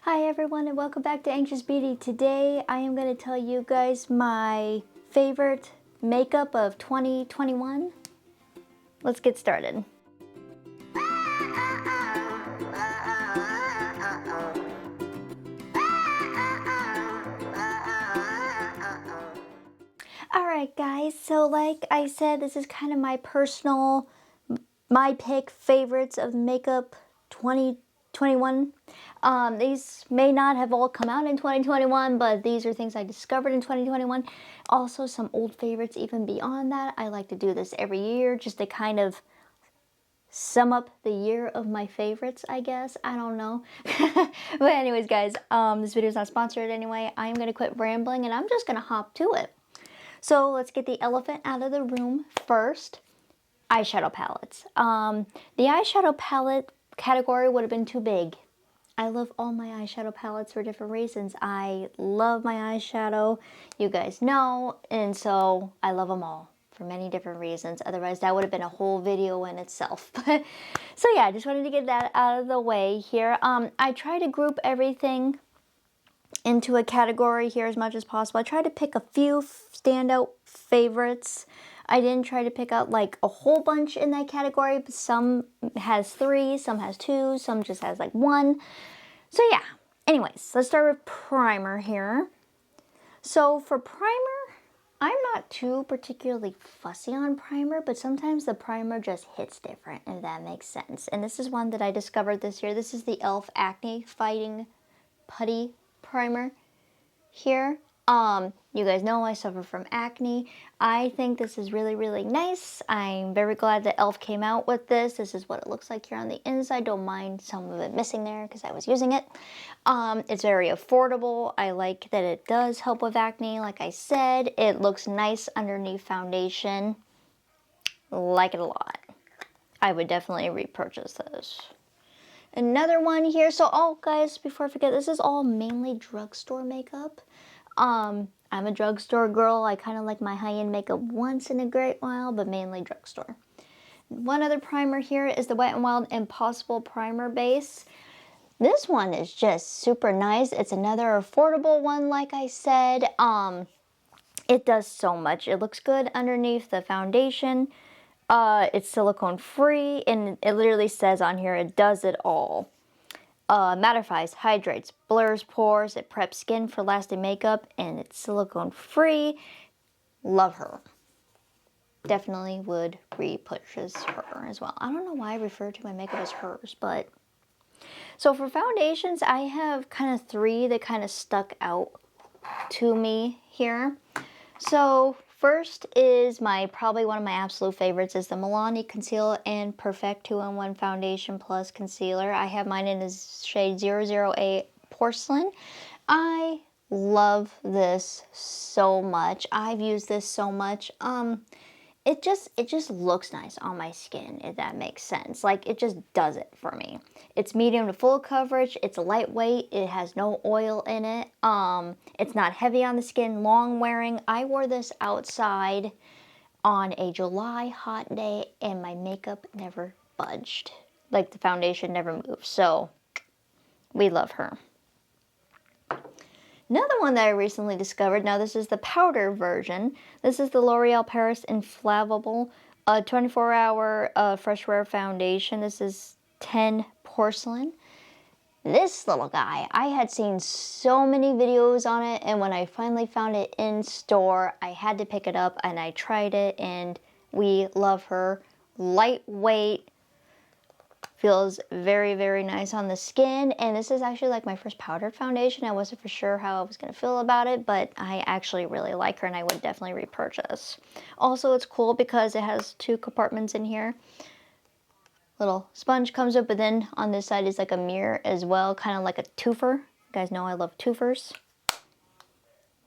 Hi everyone and welcome back to Anxious Beauty. Today I am going to tell you guys my favorite makeup of 2021. Let's get started. Alright guys, so like I said, this is kind of my personal, my pick favorites of makeup 2021. These may not have all come out in 2021, but these are things I discovered in 2021. Also some old favorites even beyond that. I like to do this every year just to kind of sum up the year of my favorites, I guess. I don't know. But anyways guys, this video is not sponsored anyway. I'm going to quit rambling and I'm just going to hop to it. So let's get the elephant out of the room first. Eyeshadow palettes. The eyeshadow palette category would have been too big. I love all my eyeshadow palettes for different reasons. I love my eyeshadow, you guys know, and so I love them all for many different reasons. Otherwise that would have been a whole video in itself. So yeah, I just wanted to get that out of the way here. I try to group everything into a category here as much as possible. I try to pick a few standout favorites. I didn't try to pick out like a whole bunch in that category, but some has 3, some has 2, some just has like 1. So yeah, anyways, let's start with primer here. So for primer, I'm not too particularly fussy on primer, but sometimes the primer just hits different, if that makes sense. And this is one that I discovered this year. This is the e.l.f. Acne Fighting Putty Primer here. You guys know I suffer from acne. I think this is really, really nice. I'm very glad that e.l.f. came out with this. This is what it looks like here on the inside. Don't mind some of it missing there because I was using it. It's very affordable. I like that it does help with acne. Like I said, it looks nice underneath foundation. Like it a lot. I would definitely repurchase this. Another one here. So, oh guys, before I forget, this is all mainly drugstore makeup. I'm a drugstore girl. I kind of like my high-end makeup once in a great while, but mainly drugstore. One other primer here is the Wet n Wild Impossible Primer Base. This one is just super nice. It's another affordable one, like I said. It does so much. It looks good underneath the foundation. It's silicone free, and it literally says on here, it does it all. Mattifies, hydrates, blurs pores, it preps skin for lasting makeup, and it's silicone free. Love her. Definitely would repurchase her as well. I don't know why I refer to my makeup as hers, but... So for foundations, I have kind of 3 that kind of stuck out to me here. So first is probably one of my absolute favorites is the Milani Conceal and Perfect 2-in-1 Foundation Plus Concealer. I have mine in the shade 008 Porcelain. I love this so much. I've used this so much. It just looks nice on my skin, if that makes sense. Like, it just does it for me. It's medium to full coverage. It's lightweight. It has no oil in it. It's not heavy on the skin, long wearing. I wore this outside on a July hot day, and my makeup never budged. Like, the foundation never moved. So, we love her. Another one that I recently discovered, now this is the powder version. This is the L'Oreal Paris Infallible 24-hour Fresh Wear Foundation. This is 10 Porcelain. This little guy, I had seen so many videos on it, and when I finally found it in store, I had to pick it up, and I tried it, and we love her. Lightweight. Feels very, very nice on the skin, and this is actually like my first powdered foundation. I wasn't for sure how I was going to feel about it, but I actually really like her, and I would definitely repurchase. Also, it's cool because it has 2 compartments in here. Little sponge comes up, but then on this side is like a mirror as well, kind of like a twofer. You guys know I love twofers.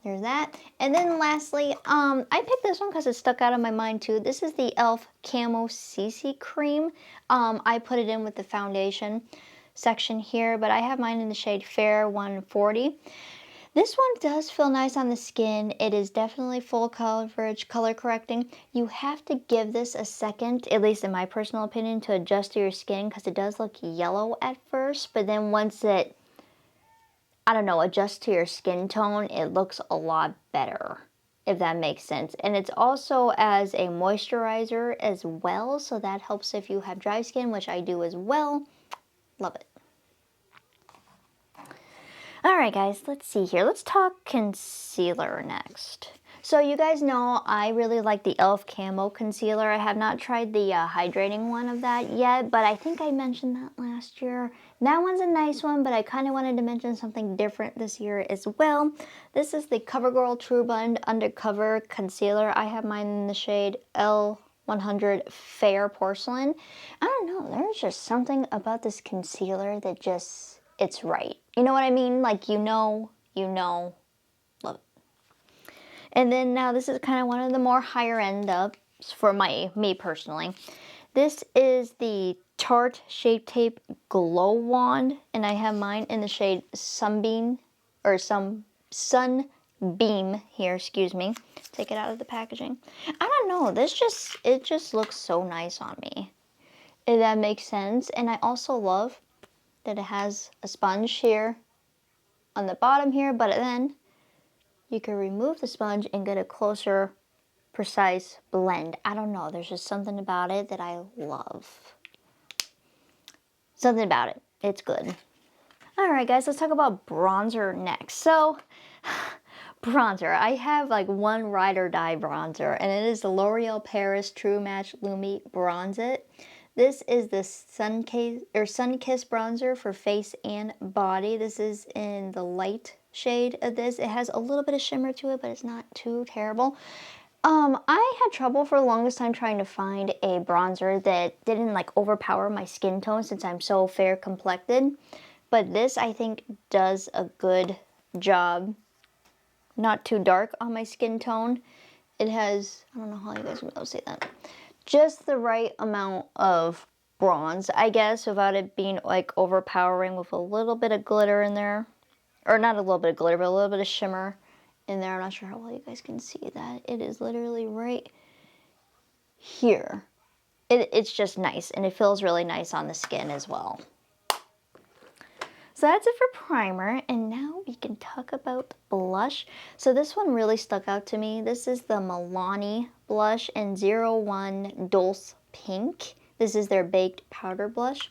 There's that. And then lastly, I picked this one because it stuck out of my mind too. This is the e.l.f. Camo Cc Cream. I put it in with the foundation section here, but I have mine in the shade Fair 140. This one does feel nice on the skin. It is definitely full coverage, color correcting. You have to give this a second, at least in my personal opinion, to adjust to your skin because it does look yellow at first, but then once it I don't know, adjust to your skin tone, it looks a lot better, if that makes sense. And it's also as a moisturizer as well, so that helps if you have dry skin, which I do as well. Love it. Alright guys, let's see here. Let's talk concealer next. So you guys know I really like the e.l.f. Camo Concealer. I have not tried the hydrating one of that yet, but I think I mentioned that last year. That one's a nice one, but I kind of wanted to mention something different this year as well. This is the Covergirl Trubund Undercover Concealer. I have mine in the shade L100 Fair Porcelain. I don't know, there's just something about this concealer that just, it's right. You know what I mean? Like, you know, love it. And then now this is kind of one of the more higher end ups for me personally. This is the Tarte Shape Tape Glow Wand, and I have mine in the shade Sunbeam, or Sunbeam here, excuse me. Take it out of the packaging. I don't know, it just looks so nice on me, if that makes sense. And I also love that it has a sponge here on the bottom here, but then you can remove the sponge and get a closer, precise blend. I don't know, there's just something about it that I love. Something about it, it's good. Alright guys, let's talk about bronzer next. So, bronzer, I have like one ride or die bronzer, and it is the L'Oreal Paris True Match Lumi Bronze It. This is the Sun-Kissed bronzer for face and body. This is in the light shade of this. It has a little bit of shimmer to it, but it's not too terrible. I had trouble for the longest time trying to find a bronzer that didn't like overpower my skin tone since I'm so fair complected. But this, I think, does a good job. Not too dark on my skin tone. It has, I don't know how you guys will be able to say that, just the right amount of bronze, I guess, without it being like overpowering, with a little bit of glitter in there. Or not a little bit of glitter, but a little bit of shimmer in there. I'm not sure how well you guys can see that. It is literally right here. It's just nice, and it feels really nice on the skin as well. So that's it for primer, and now we can talk about blush. So this one really stuck out to me. This is the Milani blush in 01 Dolce Pink. This is their baked powder blush.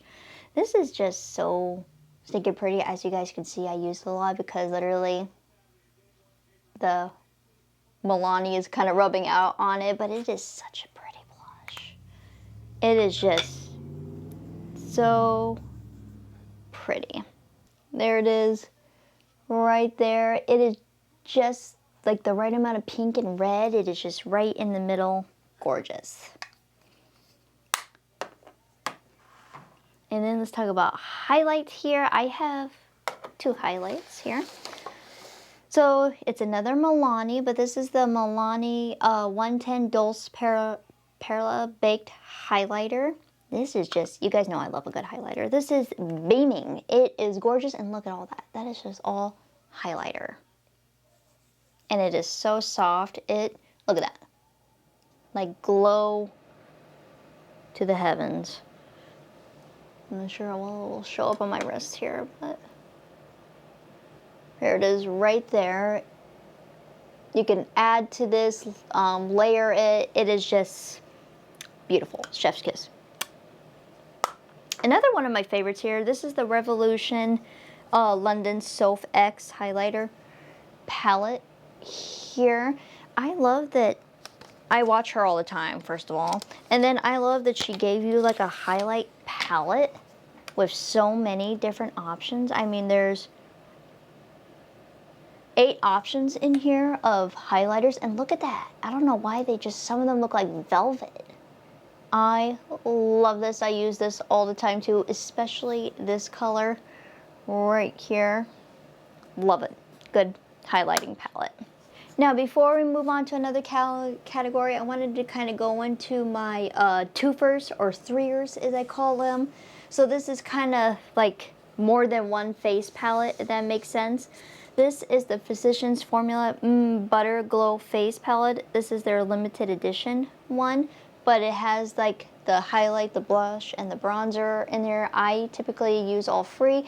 This is just so stinking pretty. As you guys can see, I use it a lot because literally the Milani is kind of rubbing out on it, but it is such a pretty blush. It is just so pretty. There it is, right there. It is just like the right amount of pink and red. It is just right in the middle. Gorgeous. And then let's talk about highlights here. I have two highlights here. So it's another Milani, but this is the Milani 110 Dolce Perla Baked Highlighter. This is just, you guys know I love a good highlighter. This is beaming. It is gorgeous, and look at all that. That is just all highlighter. And it is so soft. Look at that. Like glow to the heavens. I'm not sure how well it will show up on my wrist here, but there it is right there. You can add to this, layer it. It is just beautiful. Chef's kiss. Another one of my favorites here, this is the Revolution London Soph X Highlighter Palette here. I love that, I watch her all the time, first of all. And then I love that she gave you like a highlight palette with so many different options. I mean, there's 8 options in here of highlighters, and look at that. I don't know why some of them look like velvet. I love this. I use this all the time too, especially this color right here. Love it. Good highlighting palette. Now, before we move on to another category, I wanted to kind of go into my twofers or threers, as I call them. So this is kind of like more than one face palette, if that makes sense. This is the Physicians Formula Butter Glow Face Palette. This is their limited edition one, but it has like the highlight, the blush, and the bronzer in there. I typically use all 3.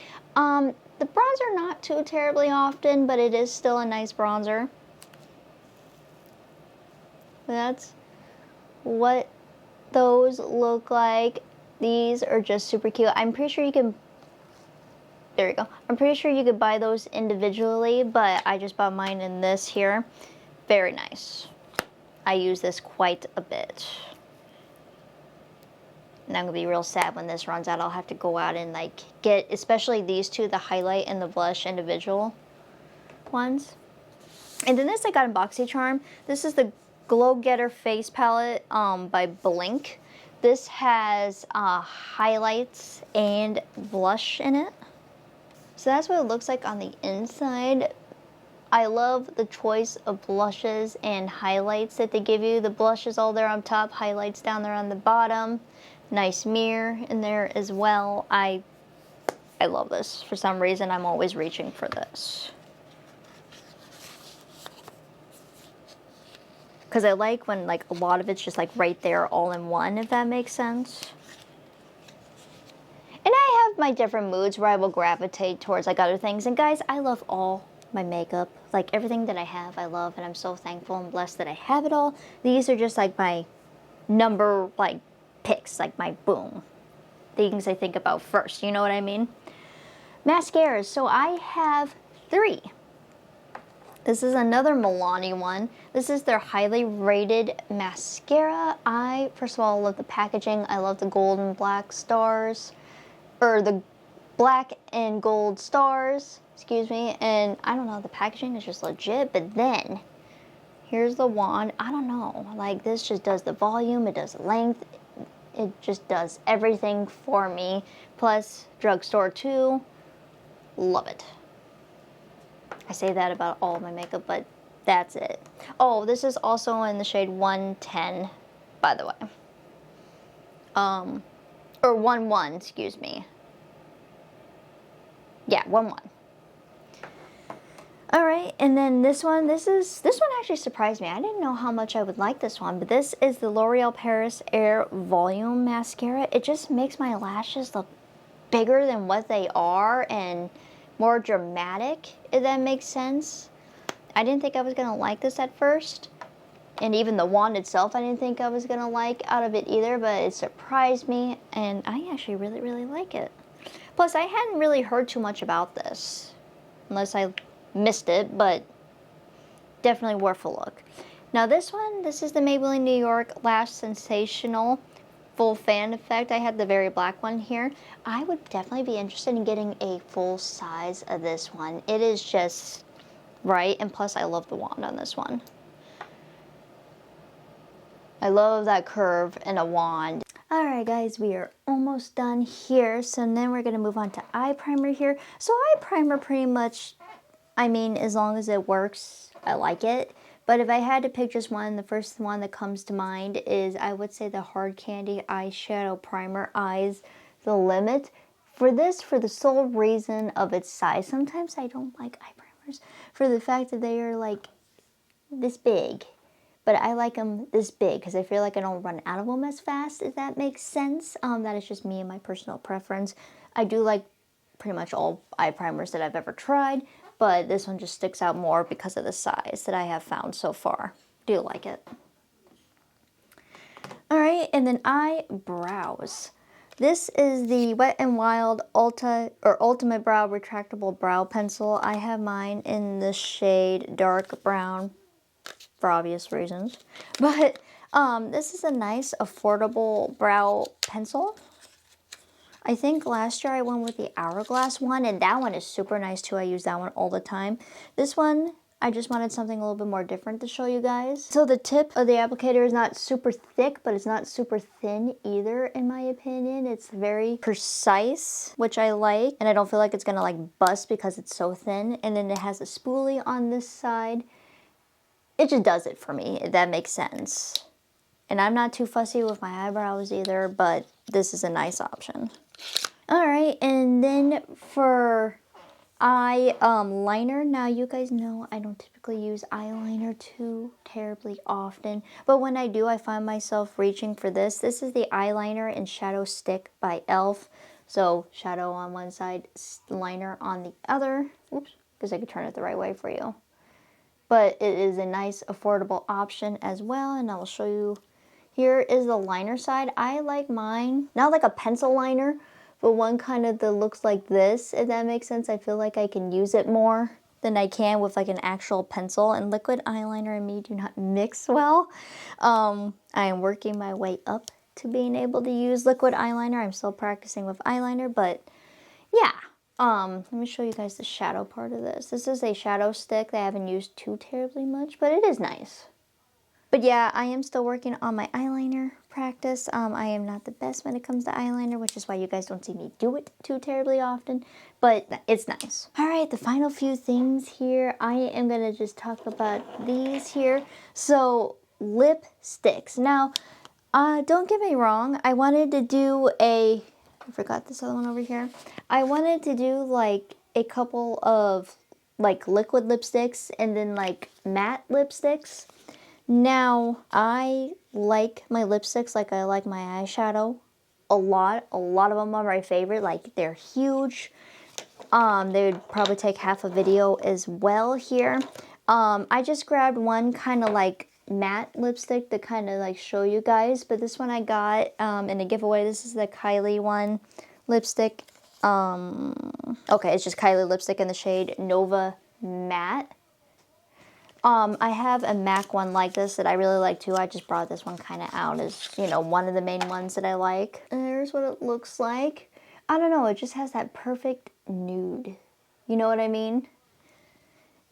the bronzer not too terribly often, but it is still a nice bronzer. That's what those look like. These are just super cute. I'm pretty sure you can, there you go. I'm pretty sure you could buy those individually, but I just bought mine in this here. Very nice. I use this quite a bit. And I'm gonna be real sad when this runs out. I'll have to go out and like get, especially these two, the highlight and the blush individual ones. And then this I got in BoxyCharm. This is the Glow Getter Face Palette by Blink. This has highlights and blush in it. So that's what it looks like on the inside. I love the choice of blushes and highlights that they give you. The blush is all there on top, highlights down there on the bottom. Nice mirror in there as well. I love this. For some reason, I'm always reaching for this. Because I like when like a lot of it's just like right there all in one, if that makes sense. And I have my different moods where I will gravitate towards like other things. And guys, I love all my makeup. Like everything that I have, I love, and I'm so thankful and blessed that I have it all. These are just like my number like picks, like my boom. Things I think about first, you know what I mean? Mascaras, so I have 3. This is another Milani one. This is their highly rated mascara. I, first of all, love the packaging. I love the gold and black stars, or the black and gold stars, excuse me. And I don't know, the packaging is just legit, but then here's the wand. I don't know, like this just does the volume, it does the length, it just does everything for me. Plus, drugstore too, love it. I say that about all of my makeup, but that's it. Oh, this is also in the shade 110, by the way. Or 11, excuse me. Yeah, 11. Alright, and then this one actually surprised me. I didn't know how much I would like this one, but this is the L'Oreal Paris Air Volume Mascara. It just makes my lashes look bigger than what they are and more dramatic, if that makes sense. I didn't think I was going to like this at first. And even the wand itself, I didn't think I was going to like out of it either, but it surprised me, and I actually really, really like it. Plus, I hadn't really heard too much about this, unless I missed it, but definitely worth a look. Now this one, this is the Maybelline New York Lash Sensational Full Fan Effect. I had the very black one here. I would definitely be interested in getting a full size of this one. It is just right, and plus I love the wand on this one. I love that curve in a wand. Alright guys, we are almost done here, so then we're going to move on to eye primer here. So eye primer pretty much, I mean, as long as it works, I like it. But if I had to pick just one, the first one that comes to mind is, I would say, the Hard Candy Eyeshadow Primer Eyes The Limit. For this, for the sole reason of its size. Sometimes I don't like eye primers for the fact that they are like this big. But I like them this big because I feel like I don't run out of them as fast, if that makes sense. That is just me and my personal preference. I do like pretty much all eye primers that I've ever tried, but this one just sticks out more because of the size that I have found so far. Do like it. Alright, and then eyebrows. This is the Wet n Wild Ulta or Ultimate Brow Retractable Brow Pencil. I have mine in the shade dark brown for obvious reasons. But this is a nice affordable brow pencil. I think last year I went with the Hourglass one, and that one is super nice too. I use that one all the time. This one, I just wanted something a little bit more different to show you guys. So the tip of the applicator is not super thick, but it's not super thin either, in my opinion. It's very precise, which I like, and I don't feel like it's gonna like bust because it's so thin. And then it has a spoolie on this side. It just does it for me, if that makes sense. And I'm not too fussy with my eyebrows either, but this is a nice option. Alright, and then for eyeliner. Now, you guys know I don't typically use eyeliner too terribly often, but when I do, I find myself reaching for this. This is the Eyeliner and Shadow Stick by e.l.f. So shadow on one side, liner on the other. Oops, because I could turn it the right way for you. But it is a nice affordable option as well, and I will show you. Here is the liner side. I like mine, not like a pencil liner, but one kind of that looks like this, if that makes sense. I feel like I can use it more than I can with like an actual pencil, and liquid eyeliner and me do not mix well. I am working my way up to being able to use liquid eyeliner. I'm still practicing with eyeliner, but yeah. Let me show you guys the shadow part of this. This is a shadow stick that I haven't used too terribly much, but it is nice. But yeah, I am still working on my eyeliner practice. I am not the best when it comes to eyeliner, which is why you guys don't see me do it too terribly often, but it's nice. All right, the final few things here. I am gonna just talk about these here. So, lipsticks. Now, don't get me wrong, I wanted to do I forgot this other one over here. I wanted to do like a couple of like liquid lipsticks and then like matte lipsticks. Now, I like my lipsticks like I like my eyeshadow a lot. A lot of them are my favorite. Like, they're huge. They would probably take half a video as well here. I just grabbed one kind of like matte lipstick to kind of like show you guys, but this one I got in a giveaway. This is the Kylie one lipstick. Okay, it's just Kylie lipstick in the shade Nova Matte. I have a MAC one like this that I really like too. I just brought this one kind of out as, you know, one of the main ones that I like. And there's what it looks like. I don't know, it just has that perfect nude. You know what I mean?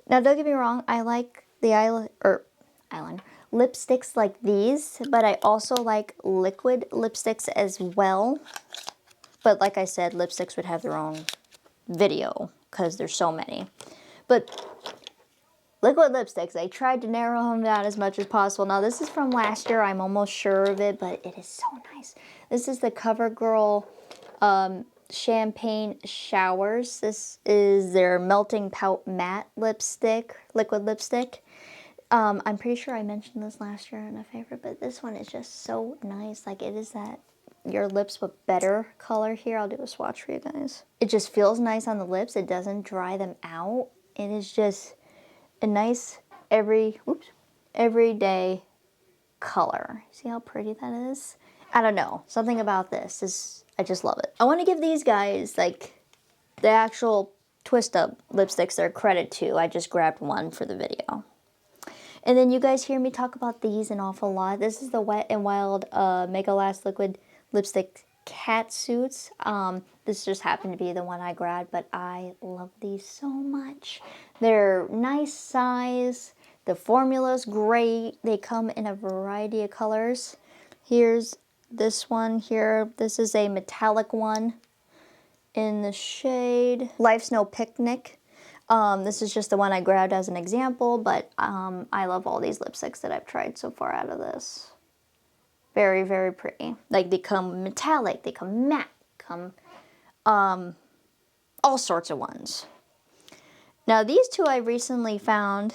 Now, don't get me wrong, I like the eyeliner lipsticks like these, but I also like liquid lipsticks as well. But like I said, lipsticks would have their own video because there's so many. But liquid lipsticks, I tried to narrow them down as much as possible. Now, this is from last year. I'm almost sure of it, but it is so nice. This is the Covergirl Champagne Showers. This is their Melting Pout Matte Lipstick, liquid lipstick. I'm pretty sure I mentioned this last year in a favorite, but this one is just so nice. Like, it is that your lips with better color here. I'll do a swatch for you guys. It just feels nice on the lips. It doesn't dry them out. It is just a nice everyday color. See how pretty that is? I don't know. Something about this is, I just love it. I want to give these guys like the actual twist up lipsticks their credit too. I just grabbed one for the video. And then you guys hear me talk about these an awful lot. This is the Wet n Wild Mega Last Liquid Lipstick Catsuits. This just happened to be the one I grabbed, but I love these so much. They're nice size. The formula's great. They come in a variety of colors. Here's this one here. This is a metallic one in the shade Life's No Picnic. This is just the one I grabbed as an example, but I love all these lipsticks that I've tried so far out of this. Very, very pretty. Like, they come metallic, they come matte, come all sorts of ones. Now, these two I recently found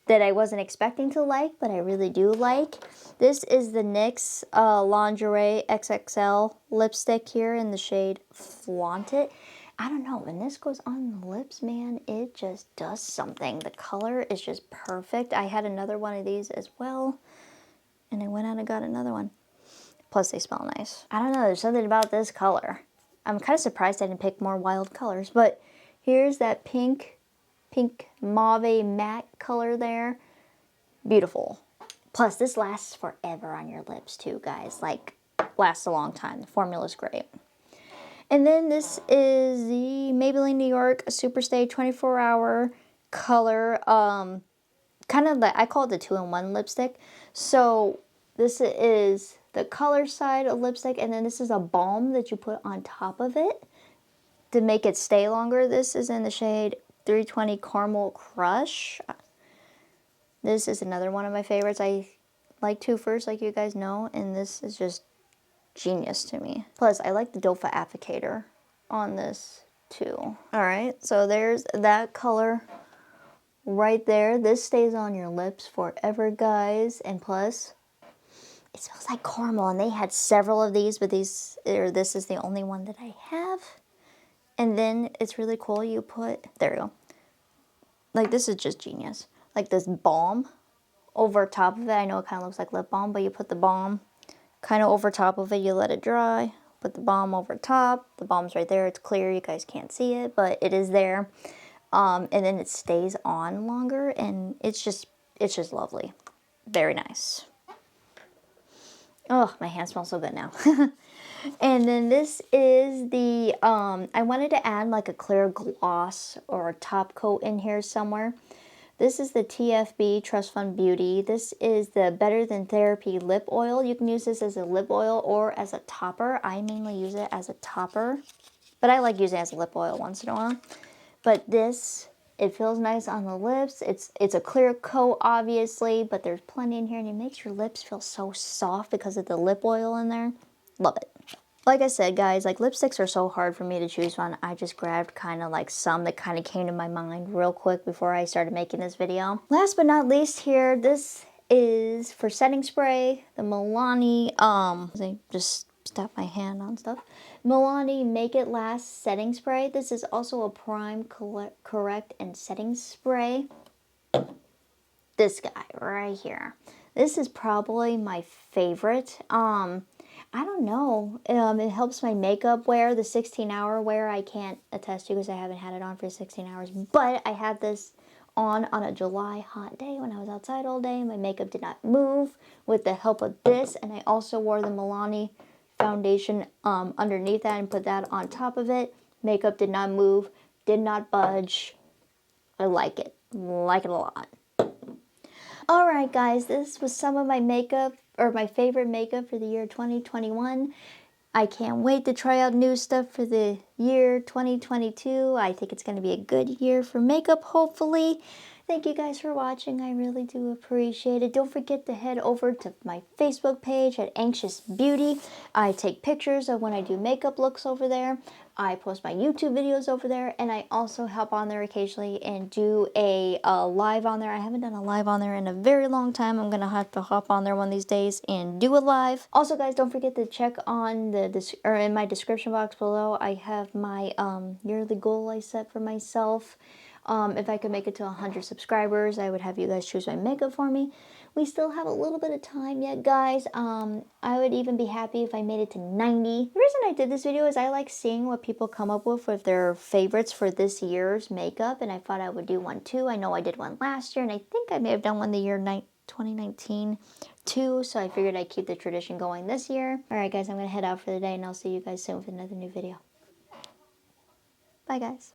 that I wasn't expecting to like, but I really do like. This is the NYX Lingerie XXL lipstick here in the shade Flaunt It. I don't know, when this goes on the lips, man, it just does something. The color is just perfect. I had another one of these as well, and I went out and got another one. Plus, they smell nice. I don't know, there's something about this color. I'm kind of surprised I didn't pick more wild colors, but here's that pink mauve matte color there. Beautiful. Plus, this lasts forever on your lips too, guys. Like, lasts a long time. The formula's great. And then this is the Maybelline New York Superstay 24-hour color. Kind of I call it the 2-in-1 lipstick. So this is the color side of lipstick, and then this is a balm that you put on top of it to make it stay longer. This is in the shade 320 Caramel Crush. This is another one of my favorites. I like Too Faced, like you guys know, and this is just genius to me. Plus, I like the doe-foot applicator on this too. Alright, so there's that color right there. This stays on your lips forever, guys. And plus, It smells like caramel, and they had several of these, but this is the only one that I have. And then it's really cool. You put, there you go. Like, this is just genius. Like this balm over top of it. I know it kind of looks like lip balm, but you put the balm kind of over top of it. You let it dry. Put the balm over top. The balm's right there. It's clear. You guys can't see it, but it is there. And then it stays on longer, and it's just lovely. Very nice. Oh, my hand smells so good now. And then this is the, I wanted to add like a clear gloss or a top coat in here somewhere. This is the TFB Trust Fund Beauty. This is the Better Than Therapy Lip Oil. You can use this as a lip oil or as a topper. I mainly use it as a topper, but I like using it as a lip oil once in a while. But this, it feels nice on the lips. It's a clear coat, obviously, but there's plenty in here, and it makes your lips feel so soft because of the lip oil in there. Love it. Like I said, guys, like lipsticks are so hard for me to choose one. I just grabbed kind of like some that kind of came to my mind real quick before I started making this video. Last but not least here, this is for setting spray, the Milani, I just tap my hand on stuff. Milani Make It Last setting spray. This is also a prime, correct, and setting spray. This guy right here. This is probably my favorite. I don't know. It helps my makeup wear, the 16-hour wear. I can't attest to because I haven't had it on for 16 hours. But I had this on a July hot day when I was outside all day. My makeup did not move with the help of this. And I also wore the Milani foundation underneath that and put that on top of it. Makeup did not move, did not budge. I like it. Like it a lot. Alright guys, this was some of my makeup, or my favorite makeup for the year 2021. I can't wait to try out new stuff for the year 2022. I think it's going to be a good year for makeup, hopefully. Thank you guys for watching. I really do appreciate it. Don't forget to head over to my Facebook page at Anxious Beauty. I take pictures of when I do makeup looks over there. I post my YouTube videos over there, and I also hop on there occasionally and do a live on there. I haven't done a live on there in a very long time. I'm gonna have to hop on there one of these days and do a live. Also, guys, don't forget to check on in my description box below. I have my yearly goal I set for myself. If I could make it to 100 subscribers, I would have you guys choose my makeup for me. We still have a little bit of time yet, guys. I would even be happy if I made it to 90. The reason I did this video is I like seeing what people come up with their favorites for this year's makeup, and I thought I would do one too. I know I did one last year, and I think I may have done one the year 2019 too, so I figured I'd keep the tradition going this year. Alright guys, I'm going to head out for the day, and I'll see you guys soon with another new video. Bye guys.